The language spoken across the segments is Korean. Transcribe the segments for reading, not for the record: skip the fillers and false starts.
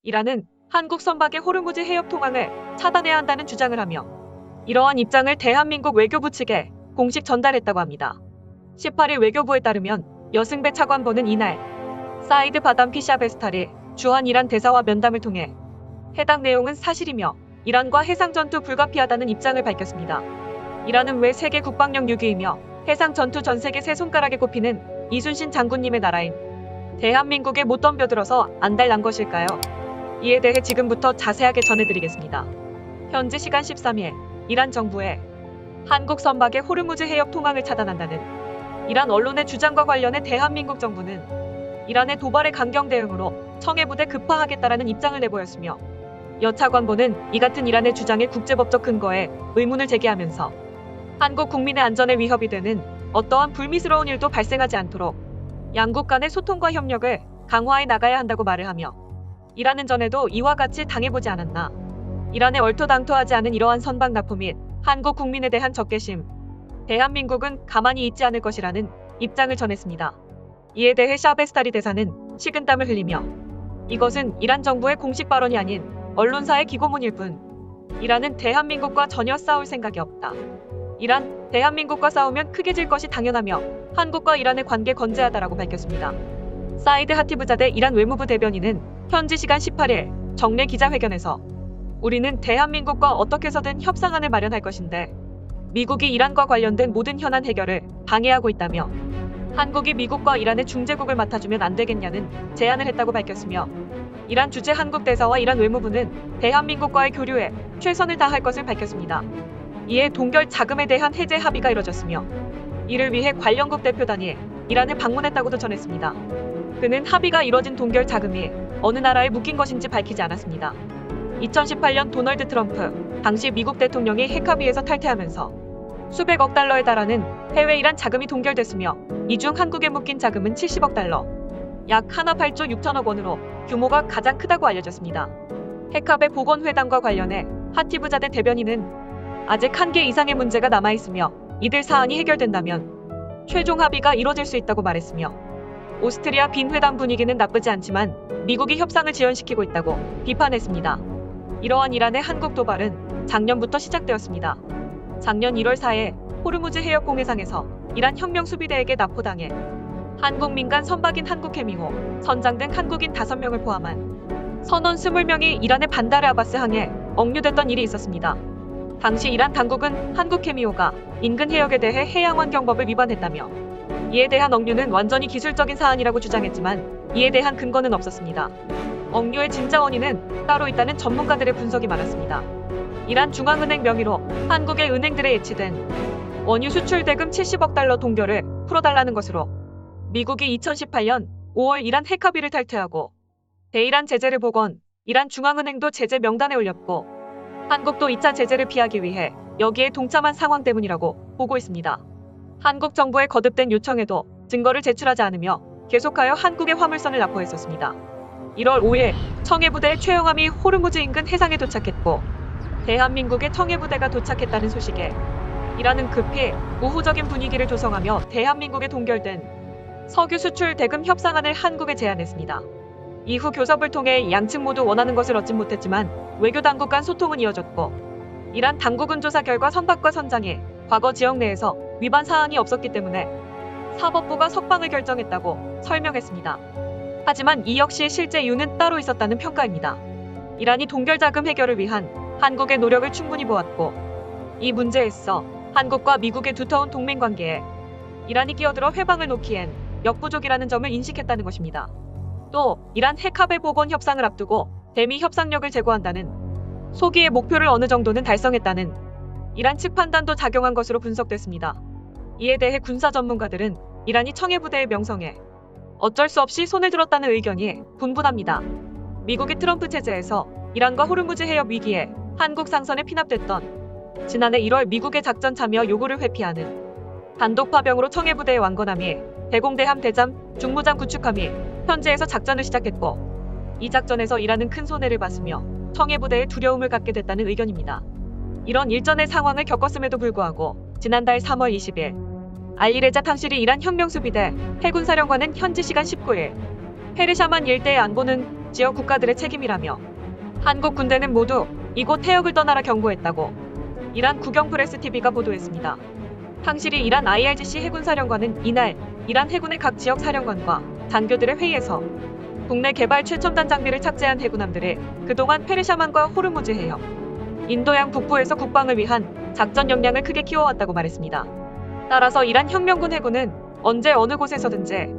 이란은 한국 선박의 호르무즈 해협 통항을 차단해야 한다는 주장을 하며 이러한 입장을 대한민국 외교부 측에 공식 전달했다고 합니다. 18일 외교부에 따르면 여승배 차관보는 이날 사이드 바담피 샤베스타리 주한 이란 대사와 면담을 통해 해당 내용은 사실이며 이란과 해상전투 불가피하다는 입장을 밝혔습니다. 이란은 왜 세계 국방력 6위이며 해상전투 전세계 세 손가락에 꼽히는 이순신 장군님의 나라인 대한민국에 못 덤벼들어서 안달난 것일까요? 이에 대해 지금부터 자세하게 전해드리겠습니다. 현지 시간 13일 이란 정부의 한국 선박의 호르무즈 해협 통항을 차단한다는 이란 언론의 주장과 관련해 대한민국 정부는 이란의 도발에 강경 대응으로 청해부대 급파하겠다라는 입장을 내보였으며 여 차관보는 이 같은 이란의 주장에 국제법적 근거에 의문을 제기하면서 한국 국민의 안전에 위협이 되는 어떠한 불미스러운 일도 발생하지 않도록 양국 간의 소통과 협력을 강화해 나가야 한다고 말을 하며 이란은 전에도 이와 같이 당해보지 않았나. 이란에 얼토당토하지 않은 이러한 선박 납품 및 한국 국민에 대한 적개심, 대한민국은 가만히 있지 않을 것이라는 입장을 전했습니다. 이에 대해 샤베스타리 대사는 식은땀을 흘리며 이것은 이란 정부의 공식 발언이 아닌 언론사의 기고문일 뿐 이란은 대한민국과 전혀 싸울 생각이 없다. 이란, 대한민국과 싸우면 크게 질 것이 당연하며 한국과 이란의 관계 건재하다라고 밝혔습니다. 사이드 하티브자대 이란 외무부 대변인은 현지 시간 18일 정례 기자회견에서 우리는 대한민국과 어떻게 해서든 협상안을 마련할 것인데 미국이 이란과 관련된 모든 현안 해결을 방해하고 있다며 한국이 미국과 이란의 중재국을 맡아주면 안 되겠냐는 제안을 했다고 밝혔으며 이란 주재 한국 대사와 이란 외무부는 대한민국과의 교류에 최선을 다할 것을 밝혔습니다. 이에 동결 자금에 대한 해제 합의가 이뤄졌으며 이를 위해 관련국 대표단이 이란을 방문했다고도 전했습니다. 그는 합의가 이뤄진 동결 자금이 어느 나라에 묶인 것인지 밝히지 않았습니다. 2018년 도널드 트럼프 당시 미국 대통령이 핵합의에서 탈퇴하면서 수백억 달러에 달하는 해외 이란 자금이 동결됐으며 이 중 한국에 묶인 자금은 70억 달러, 약 8조 6천억 원으로 규모가 가장 크다고 알려졌습니다. 핵합의 복원회담과 관련해 하티브자대 대변인은 아직 한 개 이상의 문제가 남아있으며 이들 사안이 해결된다면 최종 합의가 이뤄질 수 있다고 말했으며 오스트리아 빈 회담 분위기는 나쁘지 않지만 미국이 협상을 지연시키고 있다고 비판했습니다. 이러한 이란의 한국 도발은 작년부터 시작되었습니다. 작년 1월 4일 호르무즈 해협 공해상에서 이란 혁명수비대에게 납포당해 한국 민간 선박인 한국해미호, 선장 등 한국인 5명을 포함한 선원 20명이 이란의 반다르 아바스 항에 억류됐던 일이 있었습니다. 당시 이란 당국은 한국해미호가 인근 해역에 대해 해양환경법을 위반했다며 이에 대한 억류는 완전히 기술적인 사안이라고 주장했지만 이에 대한 근거는 없었습니다. 억류의 진짜 원인은 따로 있다는 전문가들의 분석이 많았습니다. 이란 중앙은행 명의로 한국의 은행들에 예치된 원유 수출 대금 70억 달러 동결을 풀어달라는 것으로 미국이 2018년 5월 이란 핵합의를 탈퇴하고 대이란 제재를 복원, 이란 중앙은행도 제재 명단에 올렸고 한국도 2차 제재를 피하기 위해 여기에 동참한 상황 때문이라고 보고 있습니다. 한국 정부의 거듭된 요청에도 증거를 제출하지 않으며 계속하여 한국의 화물선을 납포했었습니다. 1월 5일 청해부대의 최영함이 호르무즈 인근 해상에 도착했고 대한민국의 청해부대가 도착했다는 소식에 이란은 급히 우호적인 분위기를 조성하며 대한민국에 동결된 석유 수출 대금 협상안을 한국에 제안했습니다. 이후 교섭을 통해 양측 모두 원하는 것을 얻진 못했지만 외교당국 간 소통은 이어졌고 이란 당국은 조사 결과 선박과 선장이 과거 지역 내에서 위반 사항이 없었기 때문에 사법부가 석방을 결정했다고 설명했습니다. 하지만 이 역시 실제 이유는 따로 있었다는 평가입니다. 이란이 동결자금 해결을 위한 한국의 노력을 충분히 보았고 이 문제에 있어 한국과 미국의 두터운 동맹관계에 이란이 끼어들어 회방을 놓기엔 역부족이라는 점을 인식했다는 것입니다. 또 이란 핵합의 복원 협상을 앞두고 대미 협상력을 제고한다는 소기의 목표를 어느 정도는 달성했다는 이란 측 판단도 작용한 것으로 분석됐습니다. 이에 대해 군사 전문가들은 이란이 청해부대의 명성에 어쩔 수 없이 손을 들었다는 의견이 분분합니다. 미국의 트럼프 체제에서 이란과 호르무즈 해협 위기에 한국 상선에 피납됐던 지난해 1월 미국의 작전 참여 요구를 회피하는 단독 파병으로 청해부대의 완건함이 대공대함 대잠 중무장 구축함이 현지에서 작전을 시작했고 이 작전에서 이란은 큰 손해를 봤으며 청해부대에 두려움을 갖게 됐다는 의견입니다. 이런 일전의 상황을 겪었음에도 불구하고 지난달 3월 20일 알리레자 탕시리 이란 혁명수비대 해군사령관은 현지 시간 19일 페르샤만 일대의 안보는 지역 국가들의 책임이라며 한국 군대는 모두 이곳 해역을 떠나라 경고했다고 이란 국영 프레스 TV가 보도했습니다. 탕시리 이란 IRGC 해군사령관은 이날 이란 해군의 각 지역 사령관과 장교들의 회의에서 국내 개발 최첨단 장비를 착재한 해군함들을 그동안 페르샤만과 호르무즈 해역, 인도양 북부에서 국방을 위한 작전 역량을 크게 키워왔다고 말했습니다. 따라서 이란 혁명군 해군은 언제 어느 곳에서든지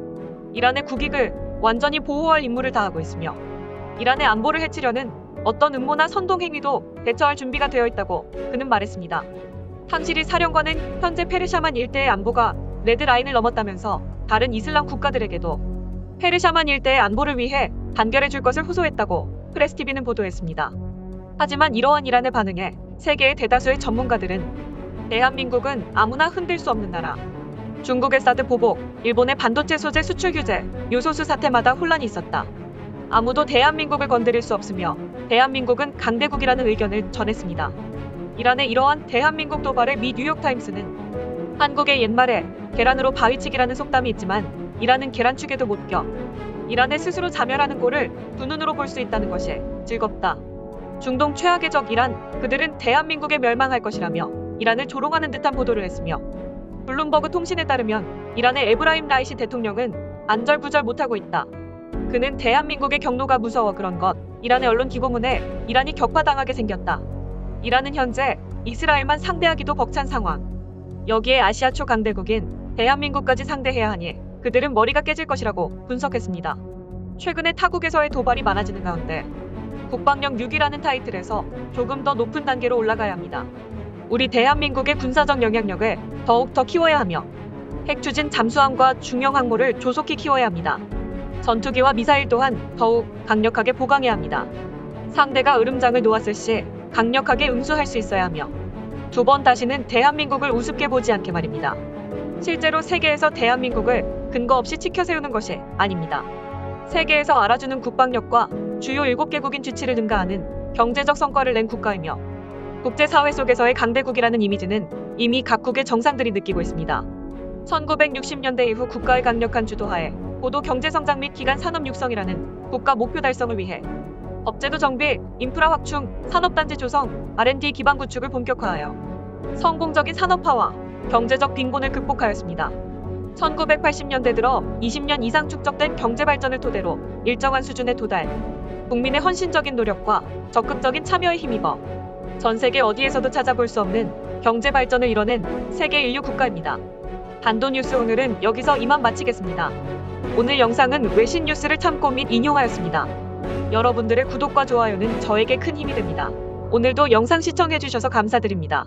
이란의 국익을 완전히 보호할 임무를 다하고 있으며 이란의 안보를 해치려는 어떤 음모나 선동 행위도 대처할 준비가 되어 있다고 그는 말했습니다. 탕시리 사령관은 현재 페르샤만 일대의 안보가 레드라인을 넘었다면서 다른 이슬람 국가들에게도 페르샤만 일대의 안보를 위해 단결해 줄 것을 호소했다고 프레스TV는 보도했습니다. 하지만 이러한 이란의 반응에 세계의 대다수의 전문가들은 대한민국은 아무나 흔들 수 없는 나라, 중국의 사드 보복, 일본의 반도체 소재 수출 규제, 요소수 사태마다 혼란이 있었다. 아무도 대한민국을 건드릴 수 없으며 대한민국은 강대국이라는 의견을 전했습니다. 이란의 이러한 대한민국 도발에 미 뉴욕타임스는 한국의 옛말에 계란으로 바위치기라는 속담이 있지만 이란은 계란축에도 못 껴. 이란의 스스로 자멸하는 꼴을 두 눈으로 볼 수 있다는 것이 즐겁다. 중동 최악의 적 이란, 그들은 대한민국에 멸망할 것이라며 이란을 조롱하는 듯한 보도를 했으며 블룸버그 통신에 따르면 이란의 에브라임 라이시 대통령은 안절부절 못하고 있다. 그는 대한민국의 경로가 무서워 그런 것. 이란의 언론 기고문에 이란이 격파당하게 생겼다. 이란은 현재 이스라엘만 상대하기도 벅찬 상황. 여기에 아시아 초강대국인 대한민국까지 상대해야 하니 그들은 머리가 깨질 것이라고 분석했습니다. 최근에 타국에서의 도발이 많아지는 가운데 국방력 6위라는 타이틀에서 조금 더 높은 단계로 올라가야 합니다. 우리 대한민국의 군사적 영향력을 더욱 더 키워야 하며 핵추진 잠수함과 중형 항모를 조속히 키워야 합니다. 전투기와 미사일 또한 더욱 강력하게 보강해야 합니다. 상대가 으름장을 놓았을 시 강력하게 응수할 수 있어야 하며 두 번 다시는 대한민국을 우습게 보지 않게 말입니다. 실제로 세계에서 대한민국을 근거 없이 치켜세우는 것이 아닙니다. 세계에서 알아주는 국방력과 주요 7개국인 G7을 능가하는 경제적 성과를 낸 국가이며 국제사회 속에서의 강대국이라는 이미지는 이미 각국의 정상들이 느끼고 있습니다. 1960년대 이후 국가의 강력한 주도하에 고도 경제성장 및 기간 산업 육성이라는 국가 목표 달성을 위해 업제도 정비, 인프라 확충, 산업단지 조성, R&D 기반 구축을 본격화하여 성공적인 산업화와 경제적 빈곤을 극복하였습니다. 1980년대 들어 20년 이상 축적된 경제발전을 토대로 일정한 수준에 도달, 국민의 헌신적인 노력과 적극적인 참여에 힘입어 전 세계 어디에서도 찾아볼 수 없는 경제발전을 이뤄낸 세계 인류 국가입니다. 단도뉴스 오늘은 여기서 이만 마치겠습니다. 오늘 영상은 외신 뉴스를 참고 및 인용하였습니다. 여러분들의 구독과 좋아요는 저에게 큰 힘이 됩니다. 오늘도 영상 시청해주셔서 감사드립니다.